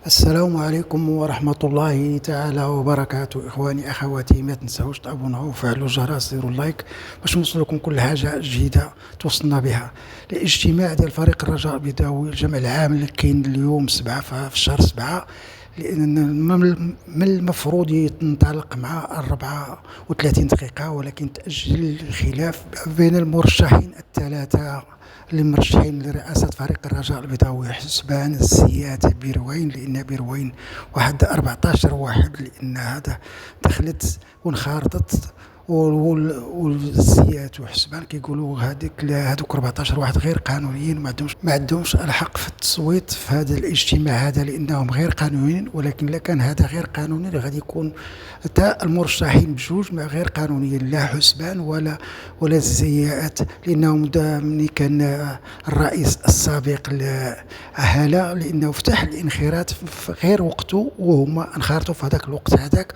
السلام عليكم ورحمة الله تعالى وبركاته. إخواني أخواتي، ما تنساوش تابوناو وفعلوا الجرس، ديروا اللايك باش نوصلكم كل حاجة جديدة توصلنا بها. الاجتماع ديال فريق الرجاء البيضاوي الجمع العام اللي كاين اليوم 7 في الشهر 7، لأن من المفروض ينطلق مع 34 دقيقة، ولكن تأجل الخلاف بين المرشحين الثلاثة اللي مرشحين لرئاسة فريق الرجاء البيضاوي، حسبان السيات بيروين، لأن بيروين واحد 14 واحد، لأن هذا دخلت وانخرطت، والسيات وحسبان كيقولوا هذوك 14 واحد غير قانونيين، ما عندهمش الحق في التصويت في هذا الاجتماع هذا، لانهم غير قانونيين. ولكن لا كان هذا غير قانوني غادي يكون حتى المرشحين بجوج ما غير قانونيين، لا حسبان ولا السيئات، لانهم ملي كان الرئيس السابق هلا، لانه فتح الانخراط في غير وقته، وهما انخرطوا في هذاك الوقت هذاك،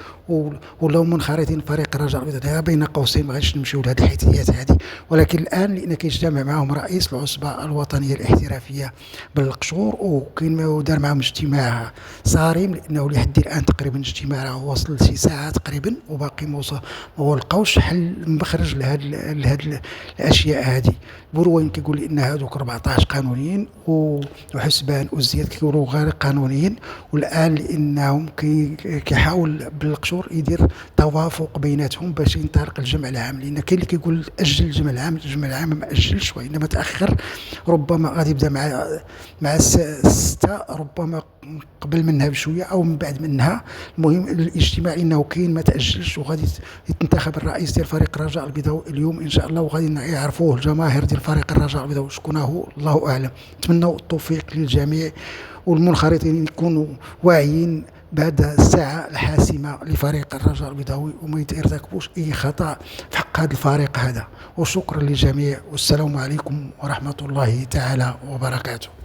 ولاو منخرطين فريق الرجاء البيضاوي بين قوسين. ما غاديش نمشيو لهذه الحيثيات هذه، ولكن الان لان كيجتمع معهم رئيس العصبه الوطنيه الاحترافيه بالقشور، وكاين دار معهم اجتماع صارم، لانه لحد الان تقريبا اجتماع وصل لشي ساعه تقريبا، وباقي ما لقاوش حل مخرج لهاد الاشياء هذه. بروين كيقول ان هذوك 14 قانونيين، وحسبان وزياد كيقولوا غير قانونيين. والان لانهم كيحاول بالقشور يدير توافق بيناتهم باش ينطلق الجمع العام، لان كاين اللي كيقول اجل الجمع العام ما اجلش، وانما تاخر. ربما غادي يبدا مع الستة، ربما قبل منها بشويه او من بعد منها. المهم الاجتماع انه كاين ما تاجلش، وغادي يتنتخب الرئيس ديال فريق الرجاء البيضاوي اليوم ان شاء الله، وغادي يعرفوه الجماهير ديال فريق الرجاء البيضاوي شكون هو، الله اعلم. نتمنوا التوفيق للجميع، والمنخرطين يكونوا واعيين بعد الساعة الحاسمة لفريق الرجاء البيضاوي، وما يرتكبوش أي خطأ في حق هذا الفريق هذا. وشكرا للجميع، والسلام عليكم ورحمة الله تعالى وبركاته.